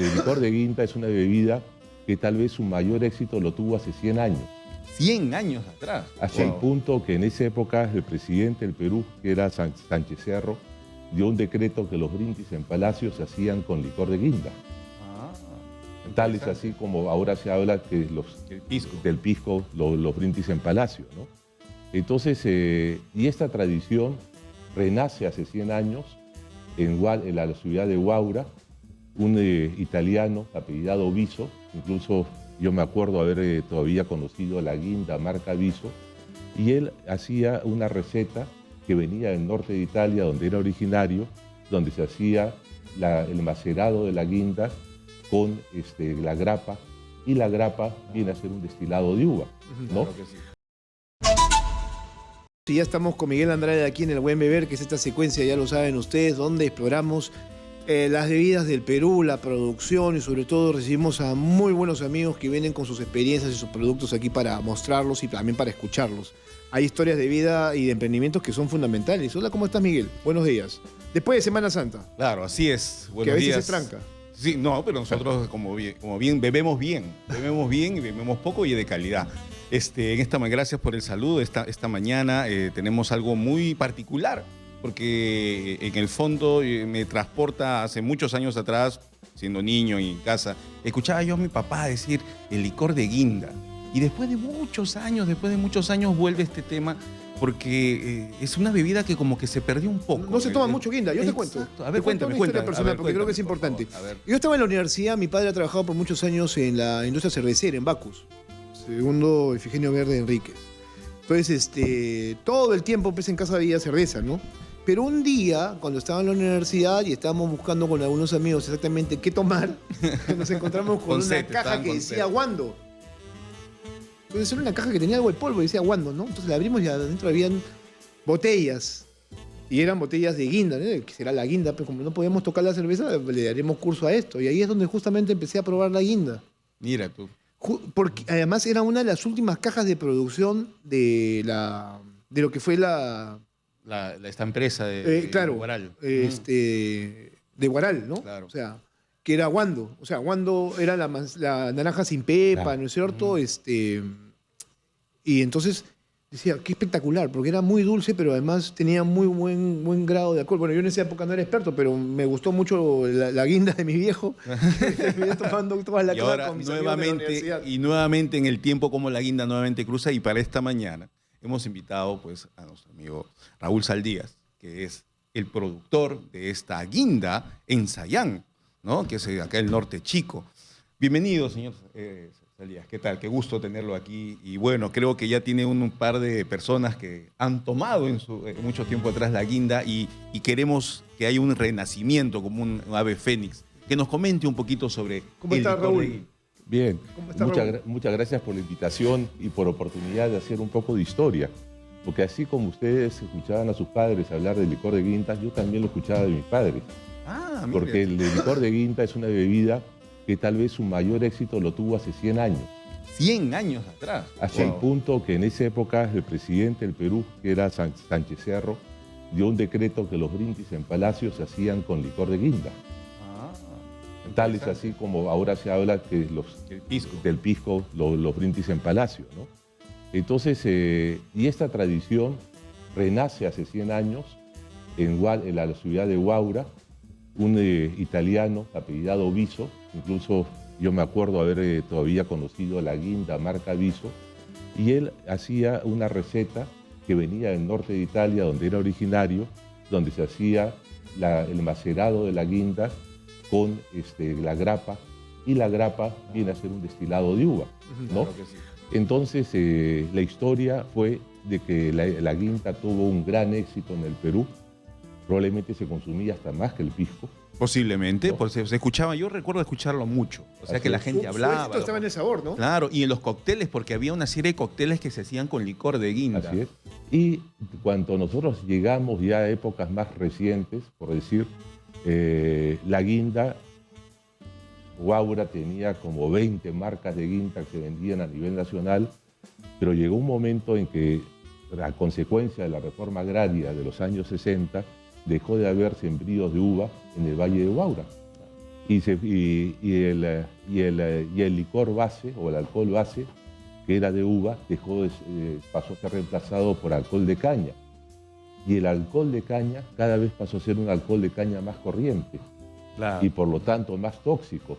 el licor de guinda es una bebida que tal vez su mayor éxito lo tuvo hace 100 años. 100 años atrás. Hasta el punto que en esa época el presidente del Perú, que era Sánchez Cerro, dio un decreto que los brindis en Palacio se hacían con licor de guinda. Tal es así como ahora se habla que del pisco, los brindis en Palacio, ¿no? Entonces, y esta tradición renace hace 100 años en la ciudad de Huaura, un italiano apellidado Viso, incluso yo me acuerdo haber todavía conocido la guinda marca Viso, y él hacía una receta que venía del norte de Italia, donde era originario, donde se hacía el macerado de la guinda con la grapa, y la grapa viene a ser un destilado de uva, ¿no? Claro que sí. Sí, ya estamos con Miguel Andrade aquí en el Buen Beber, que es esta secuencia, ya lo saben ustedes, donde exploramos las bebidas del Perú, la producción y sobre todo recibimos a muy buenos amigos que vienen con sus experiencias y sus productos aquí para mostrarlos y también para escucharlos. Hay historias de vida y de emprendimientos que son fundamentales. Hola, ¿cómo estás, Miguel? Buenos días. Después de Semana Santa. Claro, así es. Buenos que a veces días. se tranca. Sí, no, pero nosotros como bien bebemos bien y bebemos poco y de calidad. Gracias por el saludo. Esta mañana tenemos algo muy particular, porque en el fondo me transporta hace muchos años atrás, siendo niño y en casa, escuchaba yo a mi papá decir el licor de guinda. Y después de muchos años vuelve este tema, porque es una bebida que como que se perdió un poco. No se toma mucho guinda, yo te cuento. A ver, te cuento una historia personal, porque creo que es importante. Yo estaba en la universidad, mi padre ha trabajado por muchos años en la industria cervecera, en Bacus, segundo Efigenia Verde Enríquez. Entonces, todo el tiempo pues, en casa había cerveza, ¿no? Pero un día, cuando estaba en la universidad y estábamos buscando con algunos amigos exactamente qué tomar, nos encontramos con una caja que decía Wando. Entonces era una caja que tenía algo de polvo y decía Wando, ¿no? Entonces la abrimos y adentro habían botellas. Y eran botellas de guinda, ¿no? Que será la guinda, pero como no podíamos tocar la cerveza, le daremos curso a esto. Y ahí es donde justamente empecé a probar la guinda. Mira tú. Porque además era una de las últimas cajas de producción de lo que fue esta empresa de Huaral. De Huaral, ¿no? Claro. O sea, que era Wando. O sea, Wando era la naranja sin pepa, Claro. ¿no es cierto? Y entonces decía, qué espectacular, porque era muy dulce, pero además tenía muy buen grado de alcohol. Bueno, yo en esa época no era experto, pero me gustó mucho la guinda de mi viejo. Terminé tomando toda la Y clase ahora con mis amigos de la universidad. nuevamente en el tiempo como la guinda nuevamente cruza, y para esta mañana hemos invitado pues a nuestro amigo Raúl Saldías, que es el productor de esta guinda en Sayán, ¿no? Que es acá el norte chico. Bienvenido, señor Saldías. ¿Qué tal? Qué gusto tenerlo aquí. Y bueno, creo que ya tiene un par de personas que han tomado mucho tiempo atrás la guinda y queremos que haya un renacimiento como un ave fénix. Que nos comente un poquito sobre ¿Cómo está, Raúl? Bien, ¿Cómo está, Raúl? muchas gracias por la invitación y por la oportunidad de hacer un poco de historia. Porque así como ustedes escuchaban a sus padres hablar del licor de guinda, yo también lo escuchaba de mis padres. Ah, mira. Porque el licor de guinda es una bebida que tal vez su mayor éxito lo tuvo hace 100 años. 100 años atrás. Hasta el punto que en esa época el presidente del Perú, que era Sánchez Cerro, dio un decreto que los brindis en Palacio se hacían con licor de guinda. Tal es así como ahora se habla que del pisco, los brindis en Palacio, ¿no? Entonces, y esta tradición renace hace 100 años en la ciudad de Huaura, un italiano apellidado Viso, incluso yo me acuerdo haber todavía conocido la guinda marca Viso, y él hacía una receta que venía del norte de Italia, donde era originario, donde se hacía el macerado de la guinda con la grapa, y la grapa viene a ser un destilado de uva, ¿no? Claro que sí. Entonces, la historia fue de que la guinda tuvo un gran éxito en el Perú. Probablemente se consumía hasta más que el pisco. Posiblemente, ¿No? porque se escuchaba, yo recuerdo escucharlo mucho. O sea Así que la es. gente Su hablaba. éxito estaba en el sabor, ¿no? Claro, y en los cócteles, porque había una serie de cócteles que se hacían con licor de guinda. Así es. Y cuando nosotros llegamos ya a épocas más recientes, por decir, la guinda, Huaura tenía como 20 marcas de guinda que se vendían a nivel nacional, pero llegó un momento en que, a consecuencia de la reforma agraria de los años 60, dejó de haber sembríos de uva en el Valle de Huaura. el licor base o el alcohol base, que era de uva, pasó a ser reemplazado por alcohol de caña. Y el alcohol de caña cada vez pasó a ser un alcohol de caña más corriente. Claro. Y por lo tanto más tóxico.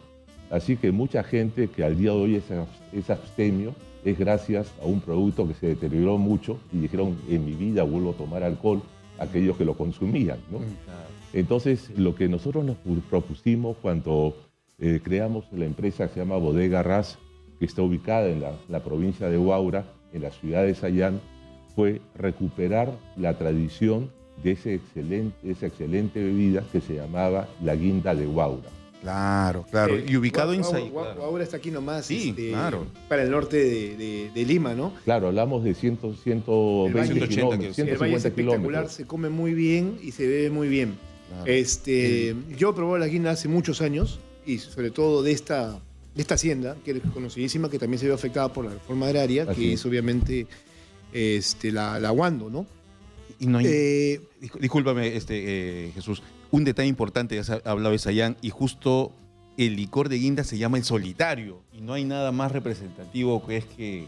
Así que mucha gente que al día de hoy es abstemio es gracias a un producto que se deterioró mucho y dijeron, en mi vida vuelvo a tomar alcohol, aquellos que lo consumían, ¿no? Claro. Entonces, lo que nosotros nos propusimos cuando creamos la empresa que se llama Bodega Ras, que está ubicada en la provincia de Huaura, en la ciudad de Sayán, fue recuperar la tradición de esa excelente bebida que se llamaba la guinda de Huaura. Claro, claro. Y ubicado en Sayán. Huaura está aquí nomás, sí, claro. Para el norte de Lima, ¿no? Claro, hablamos de 120 kilómetros. El valle es espectacular, se come muy bien y se bebe muy bien. Claro. Yo probé la guinda hace muchos años y sobre todo de esta hacienda, que es conocidísima, que también se ve afectada por la reforma agraria, que es obviamente la Huando, ¿no? Y no hay, discúlpame, Jesús, un detalle importante, ya se ha hablado de Sayán, y justo el licor de guinda se llama el solitario, y no hay nada más representativo que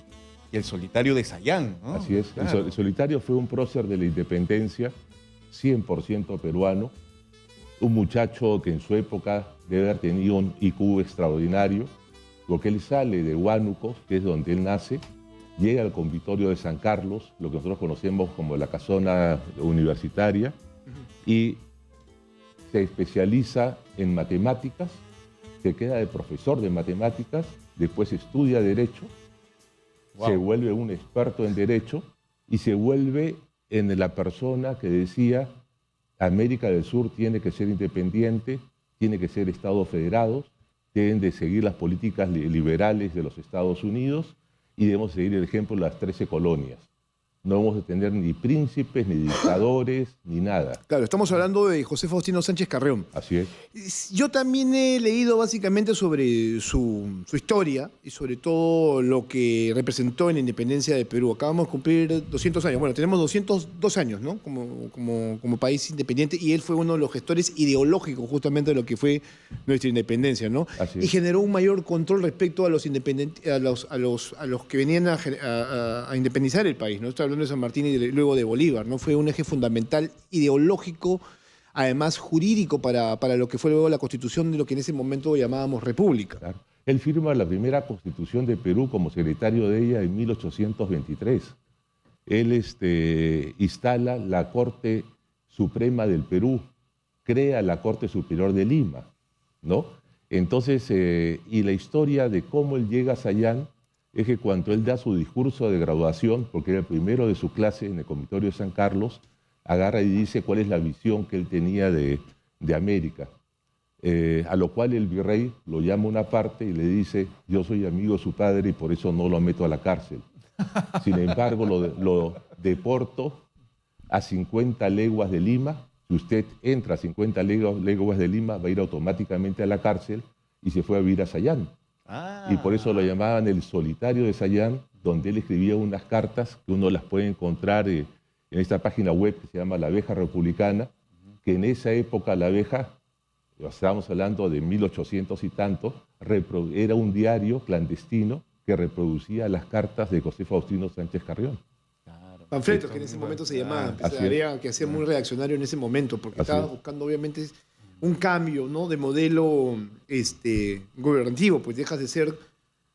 el solitario de Sayán, ¿no? Así es, claro. El solitario fue un prócer de la independencia, 100% peruano, un muchacho que en su época debe haber tenido un IQ extraordinario, porque él sale de Huánuco, que es donde él nace, llega al convitorio de San Carlos, lo que nosotros conocemos como la casona universitaria, y se especializa en matemáticas, se queda de profesor de matemáticas, después estudia Derecho, se vuelve un experto en Derecho y se vuelve en la persona que decía América del Sur tiene que ser independiente, tiene que ser Estados federados, deben de seguir las políticas liberales de los Estados Unidos y debemos seguir el ejemplo de las 13 colonias. No vamos a tener ni príncipes, ni dictadores, ni nada. Claro, estamos hablando de José Faustino Sánchez Carrión. Así es. Yo también he leído básicamente sobre su historia y sobre todo lo que representó en la independencia de Perú. Acabamos de cumplir 200 años. Bueno, tenemos 202 años, ¿no? Como país independiente, y él fue uno de los gestores ideológicos justamente de lo que fue nuestra independencia, ¿no? Así es. Y generó un mayor control respecto a los independientes, a los que venían a independizar el país, ¿no? Estoy hablando de San Martín y luego de Bolívar, ¿no? Fue un eje fundamental ideológico, además jurídico para lo que fue luego la constitución de lo que en ese momento llamábamos república. Claro. Él firma la primera constitución de Perú como secretario de ella en 1823. Él instala la Corte Suprema del Perú, crea la Corte Superior de Lima, ¿no? Entonces, y la historia de cómo él llega a Sayán es que cuando él da su discurso de graduación, porque era el primero de su clase en el Convitorio de San Carlos, agarra y dice cuál es la visión que él tenía de América. A lo cual el virrey lo llama a una parte y le dice, yo soy amigo de su padre y por eso no lo meto a la cárcel. Sin embargo, lo deporto a 50 leguas de Lima. Si usted entra a 50 leguas de Lima, va a ir automáticamente a la cárcel, y se fue a vivir a Sayán. Y por eso lo llamaban el solitario de Sayán, donde él escribía unas cartas que uno las puede encontrar en esta página web que se llama La Abeja Republicana, que en esa época la Abeja, estábamos hablando de 1800 y tanto, era un diario clandestino que reproducía las cartas de José Faustino Sánchez Carrión. Panfletos, que en ese momento se llamaban, que hacía muy reaccionario en ese momento, porque estaba buscando obviamente un cambio, ¿no?, de modelo gobernativo, pues dejas de ser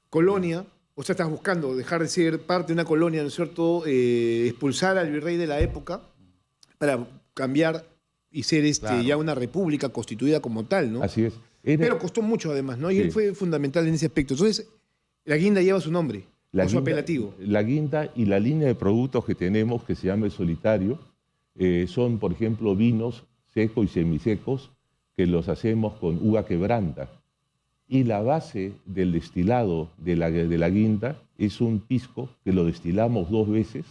colonia, o sea, estás buscando dejar de ser parte de una colonia, ¿no es cierto?, expulsar al virrey de la época para cambiar y ser ya una república constituida como tal, ¿no? Así es. Pero costó mucho además, ¿no? Y él fue fundamental en ese aspecto. Entonces, la guinda lleva su nombre, su apelativo. La guinda y la línea de productos que tenemos, que se llama el solitario, son, por ejemplo, vinos secos y semisecos, que los hacemos con uva quebranta. Y la base del destilado de la guinda es un pisco que lo destilamos 2 veces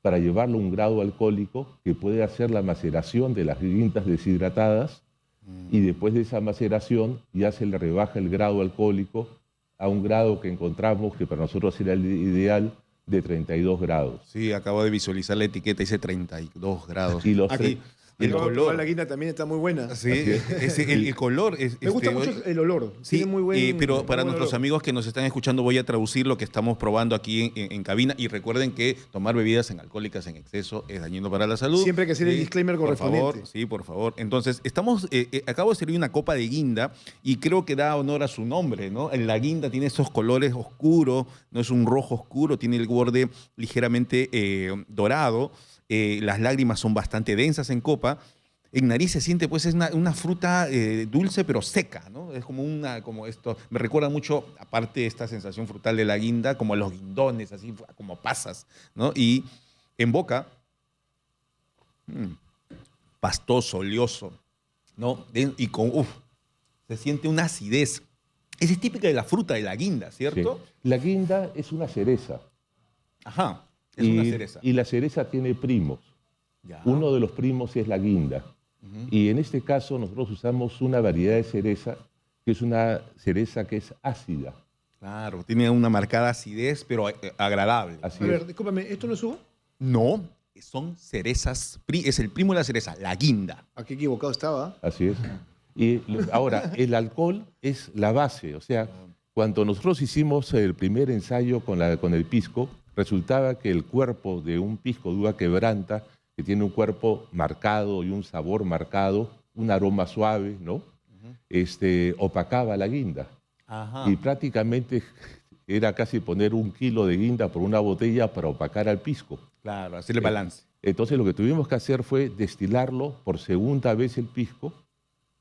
para llevarlo a un grado alcohólico que puede hacer la maceración de las guindas deshidratadas, y después de esa maceración ya se le rebaja el grado alcohólico a un grado que encontramos que para nosotros era el ideal, de 32 grados. Sí, acabo de visualizar la etiqueta, dice 32 grados. Y los Y el color. La guinda también está muy buena. Sí, el color es... Me gusta mucho el olor. Sí, tiene muy buen, pero para muy buen nuestros olor. amigos que nos están escuchando voy a traducir lo que estamos probando aquí en cabina y recuerden que tomar bebidas alcohólicas en exceso es dañino para la salud. Siempre hay que hacer el disclaimer correspondiente. Por favor, sí, por favor. Entonces, acabo de servir una copa de guinda y creo que da honor a su nombre, ¿no? La guinda tiene esos colores oscuros, no es un rojo oscuro, tiene el borde ligeramente dorado, las lágrimas son bastante densas en copa. En nariz se siente, pues, es una fruta dulce pero seca, ¿no? Es como esto, me recuerda mucho, aparte de esta sensación frutal de la guinda, como a los guindones, así como pasas, ¿no? Y en boca, pastoso, oleoso, ¿no? Y se siente una acidez. Esa es típica de la fruta de la guinda, ¿cierto? Sí. La guinda es una cereza. Ajá, es una cereza. Y la cereza tiene primos. Ya. Uno de los primos es la guinda. Y en este caso nosotros usamos una variedad de cereza, que es una cereza que es ácida. Claro, tiene una marcada acidez, pero agradable. Así A ver, es. discúlpame, ¿esto no es uva? No, son cerezas, es el primo de la cereza, la guinda. Aquí equivocado estaba. Así es. Y ahora, el alcohol es la base. O sea, cuando nosotros hicimos el primer ensayo con el pisco, resultaba que el cuerpo de un pisco de uva quebranta, que tiene un cuerpo marcado y un sabor marcado, un aroma suave, ¿no? Opacaba la guinda. Ajá. Y prácticamente era casi poner 1 kilo de guinda por una botella para opacar al pisco. Claro, hacerle balance. Entonces lo que tuvimos que hacer fue destilarlo por segunda vez el pisco,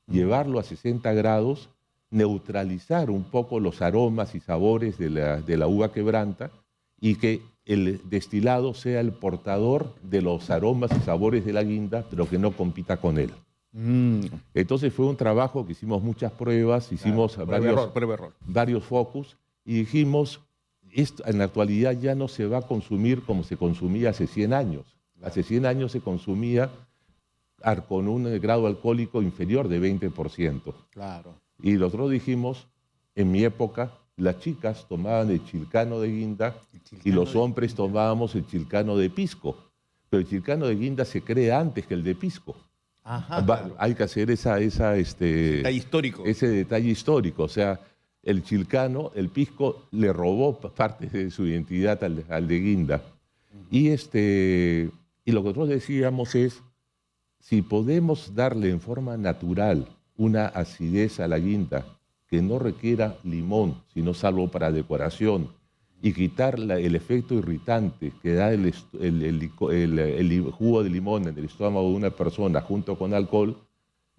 llevarlo a 60 grados, neutralizar un poco los aromas y sabores de la uva quebranta y que el destilado sea el portador de los aromas y sabores de la guinda, pero que no compita con él. Entonces fue un trabajo que hicimos muchas pruebas, hicimos varios focus y dijimos, esto en la actualidad ya no se va a consumir como se consumía hace 100 años. Hace 100 años se consumía con un grado alcohólico inferior de 20%. Claro. Y nosotros dijimos, en mi época, las chicas tomaban el chilcano de guinda y los hombres tomábamos el chilcano de pisco. Pero el chilcano de guinda se crea antes que el de pisco. Ajá, claro. Hay que hacer Detalle histórico. ese detalle histórico. O sea, el chilcano, el pisco, le robó parte de su identidad al de guinda. Y lo que nosotros decíamos es, si podemos darle en forma natural una acidez a la guinda que no requiera limón, sino salvo para decoración, y quitar el efecto irritante que da el jugo de limón en el estómago de una persona junto con alcohol,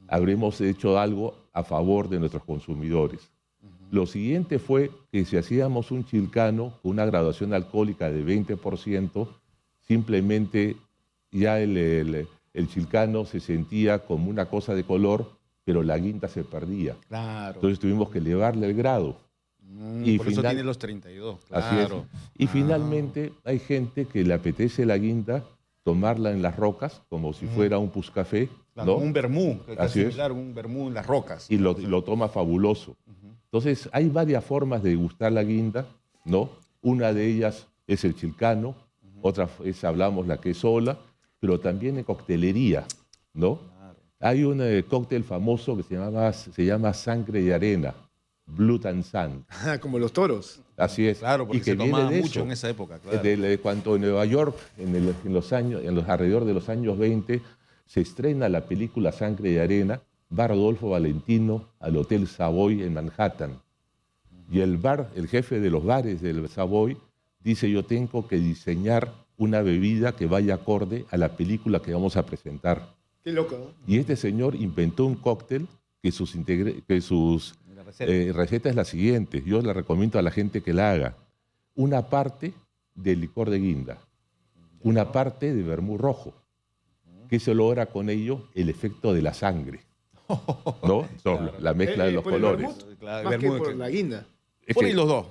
habremos hecho algo a favor de nuestros consumidores. Lo siguiente fue que si hacíamos un chilcano con una graduación alcohólica de 20%, simplemente ya el chilcano se sentía como una cosa de color, pero la guinda se perdía. Claro. Entonces tuvimos que elevarle el grado. Y por eso tiene los 32. Claro. Así es. Y finalmente hay gente que le apetece la guinda tomarla en las rocas, como si fuera un puscafé, claro, ¿no? Un vermú, Así es. Un vermú en las rocas. Y lo toma fabuloso. Entonces hay varias formas de degustar la guinda, ¿no? Una de ellas es el chilcano, otra es, hablamos, la que es sola, pero también en coctelería, ¿no? Claro. Hay un cóctel famoso que se llama Sangre de Arena, Blood and Sand. Como los toros. Así es. Claro, porque y que se tomaba viene de mucho eso, en esa época. Claro. Cuando en Nueva York, alrededor de los años 20, se estrena la película Sangre de Arena, va Rodolfo Valentino al Hotel Savoy en Manhattan. Y el jefe de los bares del Savoy dice, yo tengo que diseñar una bebida que vaya acorde a la película que vamos a presentar. Qué loco, ¿no? Y este señor inventó un cóctel que receta es la siguiente, yo la recomiendo a la gente que la haga. Una parte de licor de guinda, una parte de vermú rojo, que se logra con ello el efecto de la sangre, ¿no? Claro. La mezcla de los colores. Claro, más que por la guinda. Por ahí los dos,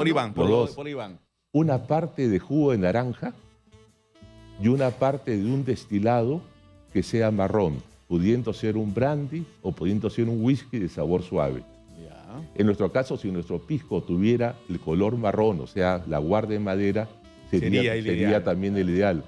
por Iván. Una parte de jugo de naranja y una parte de un destilado que sea marrón, pudiendo ser un brandy o pudiendo ser un whisky de sabor suave. Ya. En nuestro caso, si nuestro pisco tuviera el color marrón, o sea, la guarda de madera, sería también el ideal.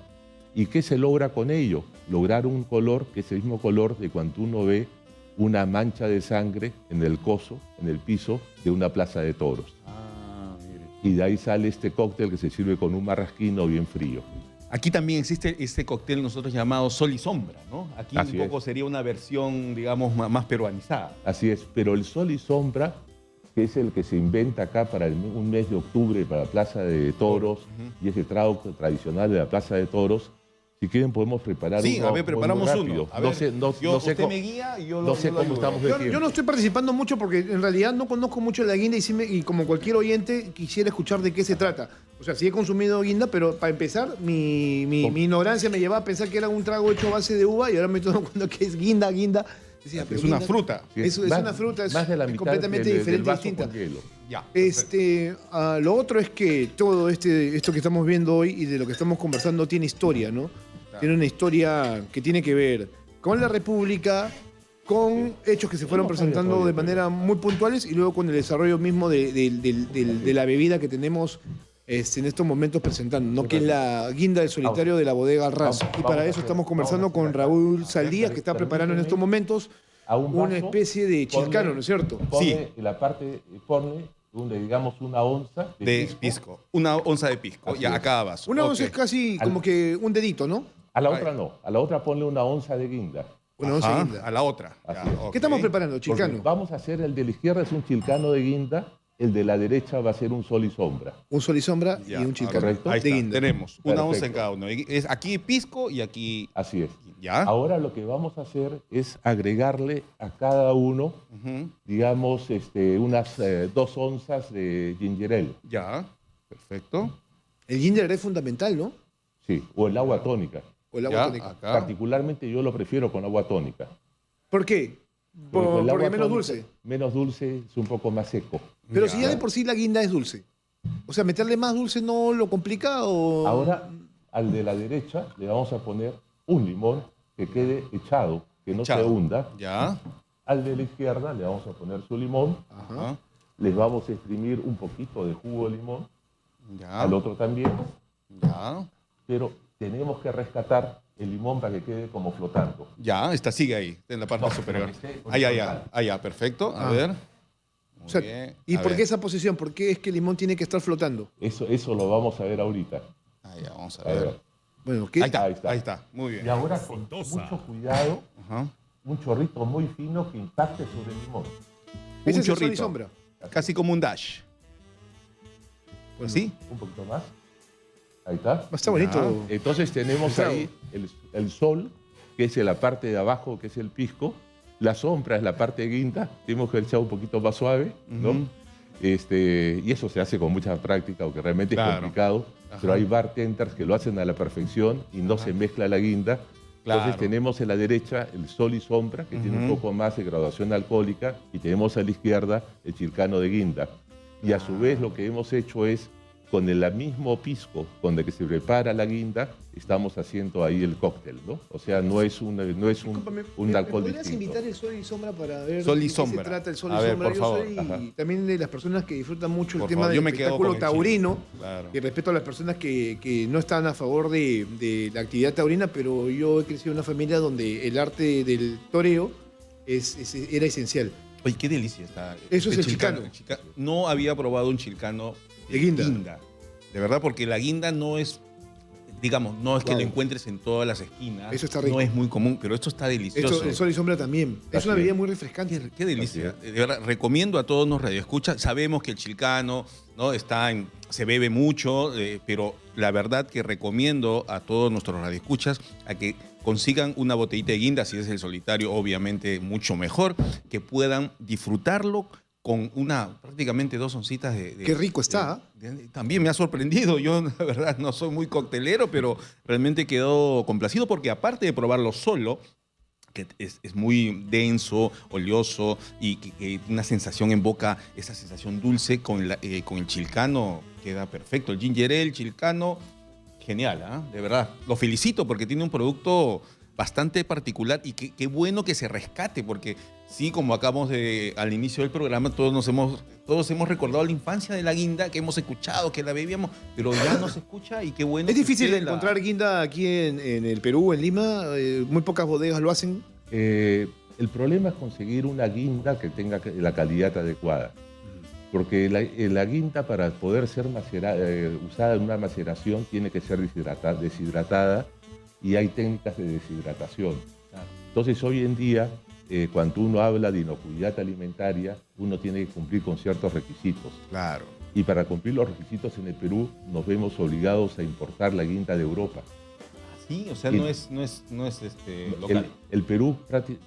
¿Y qué se logra con ello? Lograr un color que es el mismo color de cuando uno ve una mancha de sangre en el coso, en el piso de una plaza de toros. Ah, mire. Y de ahí sale este cóctel que se sirve con un marrasquino bien frío. Aquí también existe este cóctel nosotros llamado Sol y Sombra, ¿no? Aquí Así un poco es. sería una versión, digamos, más peruanizada. Así es, pero el sol y sombra, que es el que se inventa acá para un mes de octubre para la Plaza de Toros, y es el trago tradicional de la Plaza de Toros, si quieren podemos preparar Sí, uno. a ver, preparamos muy uno. rápido. A ver, usted me guía y yo lo sé cómo ayudo. estamos de Yo tiempo. no estoy participando mucho porque en realidad no conozco mucho la guinda y como cualquier oyente quisiera escuchar de qué se trata. O sea, sí he consumido guinda, pero para empezar, mi ignorancia me llevaba a pensar que era un trago hecho a base de uva y ahora me estoy dando cuenta que es guinda. Decía, Es pero una guinda- fruta. Sí, Es una fruta, más de la es mitad completamente del diferente y vaso distinta. con hielo. Ya. Lo otro es que todo esto que estamos viendo hoy y de lo que estamos conversando tiene historia, ¿no? Tiene una historia que tiene que ver con la República, con hechos que se fueron presentando de manera muy puntuales y luego con el desarrollo mismo de la bebida que tenemos en estos momentos presentando, ¿no? Que es la guinda del solitario de la bodega Raz. Y para eso estamos conversando con Raúl Saldías, que está preparando en estos momentos A un una vaso, especie de chilcano, ¿no es cierto? Pone en la parte, pone digamos una onza De pisco. Una onza de pisco. Así Ya, es. a cada vaso. Una Ok. onza es casi como que un dedito, ¿no? A la otra no, a la otra ponle una onza de guinda. Una onza Ajá, guinda. a la otra. Así Ya, es. ok. ¿Qué estamos preparando, Porque chilcano? vamos a hacer el de la izquierda es un chilcano de guinda, el de la derecha va a ser un sol y sombra. Un sol y sombra Ya, y un chilcano. correcto. Ahí de está, guinda. tenemos una Perfecto. onza en cada uno. Es aquí pisco y aquí... Así es. ¿Ya? Ahora lo que vamos a hacer es agregarle a cada uno, Ujú. digamos, unas 2 onzas de ginger ale. Ya, perfecto. El ginger es fundamental, ¿no? Sí, o el agua tónica. O el agua Ya, tónica. acá. Particularmente yo lo prefiero con agua tónica. ¿Por qué? Porque con el Porque agua menos tónica- dulce. Menos dulce, es un poco más seco. Pero Ya. si ya de por sí la guinda es dulce. O sea, meterle más dulce no lo complica o... Ahora, al de la derecha le vamos a poner un limón que quede echado, que no se Echado. hunda. Ya. Al de la izquierda le vamos a poner su limón. Ajá. Les vamos a exprimir un poquito de jugo de limón. Ya. Al otro también. Ya. Pero tenemos que rescatar el limón para que quede como flotando. Ya, esta sigue ahí, en la parte No, superior. pero que esté Allá, horizontal. allá, perfecto. A Ah. ver. Muy O sea, bien. ¿y A por ver. qué esa posición? ¿Por qué es que el limón tiene que estar flotando? Eso lo vamos a ver ahorita. Allá, vamos a A ver. ver. Bueno, ¿qué? Ahí está, Ahí está. ahí está. Muy bien. Y ahora con mucho cuidado, Ajá. un chorrito muy fino que impacte sobre el limón. Ese Un es el sol y chorrito. sombra. Casi como un dash. Bueno, ¿Sí? Un poquito más. Ahí está. Está bonito. Entonces tenemos Claro. ahí el sol, que es la parte de abajo, que es el pisco. La sombra es la parte de guinda. Tenemos que echar un poquito más suave, ¿no? Ujú. Y eso se hace con mucha práctica, aunque realmente es Claro. complicado. Ajá. Pero hay bartenders que lo hacen a la perfección y no se mezcla la guinda. Claro. Entonces tenemos en la derecha el sol y sombra, que tiene un Ujú. poco más de graduación alcohólica, y tenemos a la izquierda el chilcano de guinda. Y a su vez lo que hemos hecho es, con el mismo pisco con el que se prepara la guinda, estamos haciendo ahí el cóctel, ¿no? O sea, no es un Discúlpame, un ¿me alcohol podrías distinto. invitar el sol y sombra para ver Sol y de qué sombra. se trata el sol A y ver, sombra? por Yo favor. soy Ajá. también de las personas que disfrutan mucho el Por tema favor, del yo me quedo espectáculo con el taurino. Claro. Y respeto a las personas que no están a favor de la actividad taurina, pero yo he crecido en una familia donde el arte del toreo era esencial. Oye, qué delicia está. Eso es este el chilcano. No había probado un chilcano De guinda. De verdad, porque la guinda no es, digamos, no es que Wow. lo encuentres en todas las esquinas. Eso está rico. No es muy común, pero esto está delicioso. El sol y sombra también. Es Así una es. bebida muy refrescante. Qué delicia. De verdad, recomiendo a todos los radioescuchas. Sabemos que el chilcano, ¿no? Se bebe mucho, pero la verdad que recomiendo a todos nuestros radioescuchas a que consigan una botellita de guinda, si es el solitario, obviamente mucho mejor, que puedan disfrutarlo con prácticamente 2 oncitas de... Qué rico está. También me ha sorprendido. Yo, la verdad, no soy muy coctelero, pero realmente quedó complacido porque aparte de probarlo solo, que es muy denso, oleoso y que una sensación en boca, esa sensación dulce con el chilcano queda perfecto. El ginger ale, el chilcano, genial, ¿ah? De verdad. Lo felicito porque tiene un producto bastante particular y qué bueno que se rescate porque Sí, como acabamos al inicio del programa, todos hemos recordado la infancia de la guinda, que hemos escuchado, que la bebíamos, pero ya no se escucha y qué bueno. Es difícil de encontrar guinda aquí en el Perú, en Lima. Muy pocas bodegas lo hacen. El problema es conseguir una guinda que tenga la calidad adecuada. Porque la guinda, para poder ser usada en una maceración, tiene que ser deshidratada, y hay técnicas de deshidratación. Claro. Entonces, hoy en día, cuando uno habla de inocuidad alimentaria, uno tiene que cumplir con ciertos requisitos. Claro. Y para cumplir los requisitos en el Perú, nos vemos obligados a importar la guinda de Europa. Sí, o sea, no es local. El Perú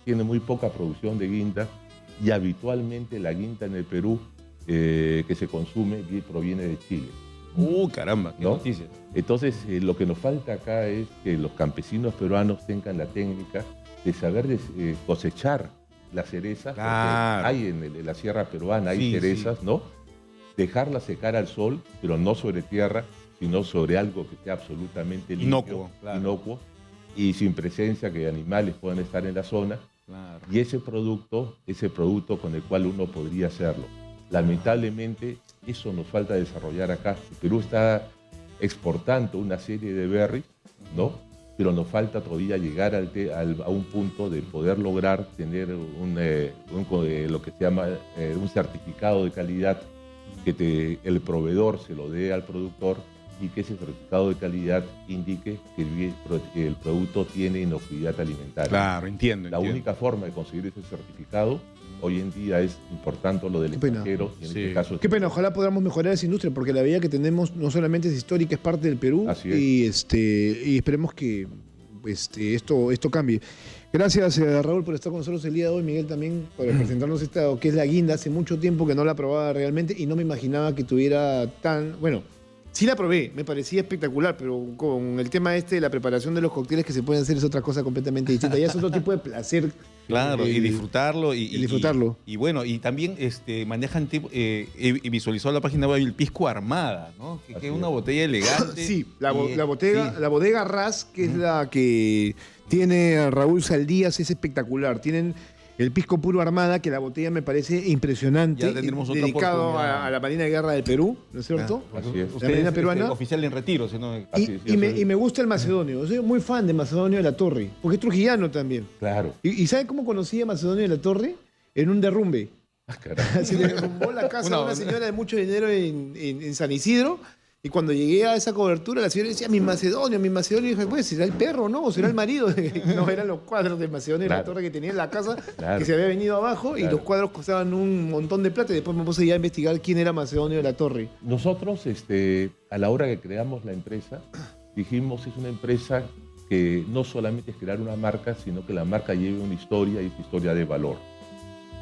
tiene muy poca producción de guinda, y habitualmente la guinda en el Perú que se consume proviene de Chile. Caramba, qué noticias. Entonces, lo que nos falta acá es que los campesinos peruanos tengan la técnica de saber cosechar las cerezas. Claro. Hay en la sierra peruana, hay cerezas, sí, ¿no? Dejarlas secar al sol, pero no sobre tierra, sino sobre algo que sea absolutamente limpio, inocuo, y sin presencia que animales puedan estar en la zona. Claro. Y ese producto con el cual uno podría hacerlo. Lamentablemente, eso nos falta desarrollar acá. El Perú está exportando una serie de berries, ¿no? Pero nos falta todavía llegar a un punto de poder lograr tener lo que se llama un certificado de calidad, que el proveedor se lo dé al productor, y que ese certificado de calidad indique que el producto tiene inocuidad alimentaria. Claro, entiendo. La única forma de conseguir ese certificado hoy en día es importando lo del extranjero. Y en este caso, qué pena, ojalá podamos mejorar esa industria, porque la bebida que tenemos no solamente es histórica, es parte del Perú. Así es. Y esperemos que esto cambie. Gracias, Raúl, por estar con nosotros el día de hoy. Miguel también, por presentarnos esta, que es la guinda. Hace mucho tiempo que no la probaba realmente y no me imaginaba que tuviera tan... Bueno, sí la probé, me parecía espectacular, pero con el tema de la preparación de los cócteles que se pueden hacer es otra cosa completamente distinta. Ya es otro tipo de placer. Claro, y disfrutarlo. Y bueno, y también manejan, y visualizó la página web, el Pisco Armada, ¿no? Que es una botella elegante. Sí, la bodega Ras, que es la que tiene Raúl Saldías, es espectacular. Tienen el Pisco Puro Armada, que la botella me parece impresionante. Ya tendremos otra dedicado a la Marina de Guerra del Perú, ¿no es cierto? Así es. La Marina peruana. Oficial en retiro, ¿no? Y me gusta el macedonio. Soy muy fan de Macedonio de la Torre, porque es trujillano también. Claro. ¿Y sabe cómo conocí a Macedonio de la Torre? En un derrumbe. Se le derrumbó la casa a una señora de mucho dinero en San Isidro. Y cuando llegué a esa cobertura, la señora decía, mi Macedonio. Y dije, pues, ¿será el perro, no? ¿O será el marido? No, eran los cuadros de Macedonio de la Torre que tenía en la casa, que se había venido abajo, y los cuadros costaban un montón de plata. Y después me puse ya a investigar quién era Macedonio de la Torre. Nosotros, a la hora que creamos la empresa, dijimos, es una empresa que no solamente es crear una marca, sino que la marca lleve una historia, y esa historia de valor.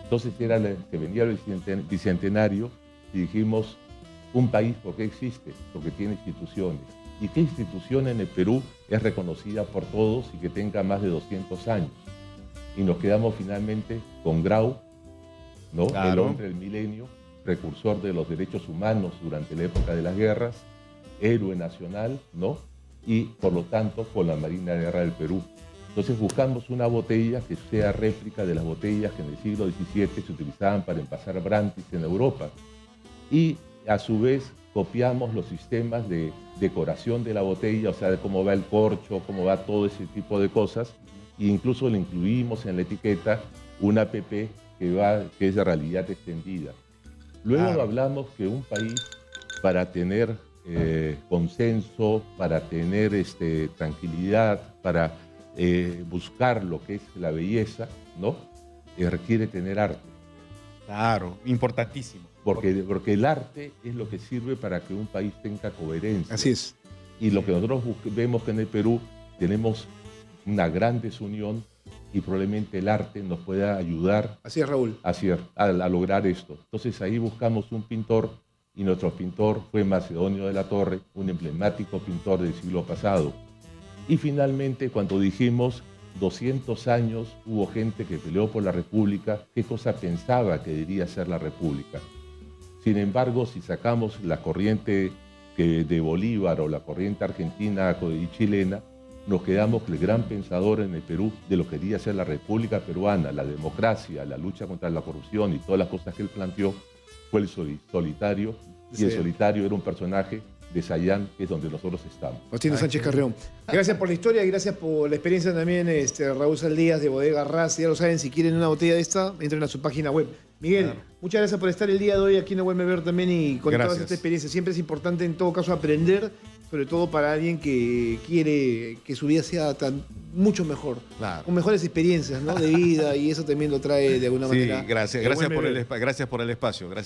Entonces se venía el bicentenario y dijimos, un país, ¿por qué existe? Porque tiene instituciones. ¿Y qué institución en el Perú es reconocida por todos y que tenga más de 200 años? Y nos quedamos finalmente con Grau, ¿no? Claro. El hombre del milenio, precursor de los derechos humanos durante la época de las guerras, héroe nacional, ¿no? Y por lo tanto con la Marina de Guerra del Perú. Entonces buscamos una botella que sea réplica de las botellas que en el siglo XVII se utilizaban para envasar brandy en Europa. Y a su vez copiamos los sistemas de decoración de la botella, o sea, de cómo va el corcho, cómo va todo ese tipo de cosas, e incluso le incluimos en la etiqueta una app que es de realidad extendida. Luego hablamos que un país, para tener consenso, para tener tranquilidad, para buscar lo que es la belleza, ¿no? Requiere tener arte. Claro, importantísimo. Porque el arte es lo que sirve para que un país tenga coherencia. Así es. Y lo que nosotros vemos que en el Perú tenemos una gran desunión, y probablemente el arte nos pueda ayudar. Así es, Raúl. A lograr esto. Entonces ahí buscamos un pintor, y nuestro pintor fue Macedonio de la Torre, un emblemático pintor del siglo pasado. Y finalmente, cuando dijimos 200 años hubo gente que peleó por la República, ¿qué cosa pensaba que debería ser la República? Sin embargo, si sacamos la corriente de Bolívar o la corriente argentina y chilena, nos quedamos que el gran pensador en el Perú de lo que quería ser la República Peruana, la democracia, la lucha contra la corrupción y todas las cosas que él planteó, fue el solitario, y el solitario era un personaje de Sayán, que es donde nosotros estamos. Faustino Sánchez Carrión. Gracias por la historia y gracias por la experiencia también, Raúl Saldías de Bodega Raz. Ya lo saben, si quieren una botella de esta, entren a su página web. Miguel, muchas gracias por estar el día de hoy aquí en el Buen Beber también y con toda esta experiencia. Siempre es importante en todo caso aprender, sobre todo para alguien que quiere que su vida sea mucho mejor, con mejores experiencias, ¿no? De vida, y eso también lo trae de alguna manera. Gracias por el espacio. Gracias.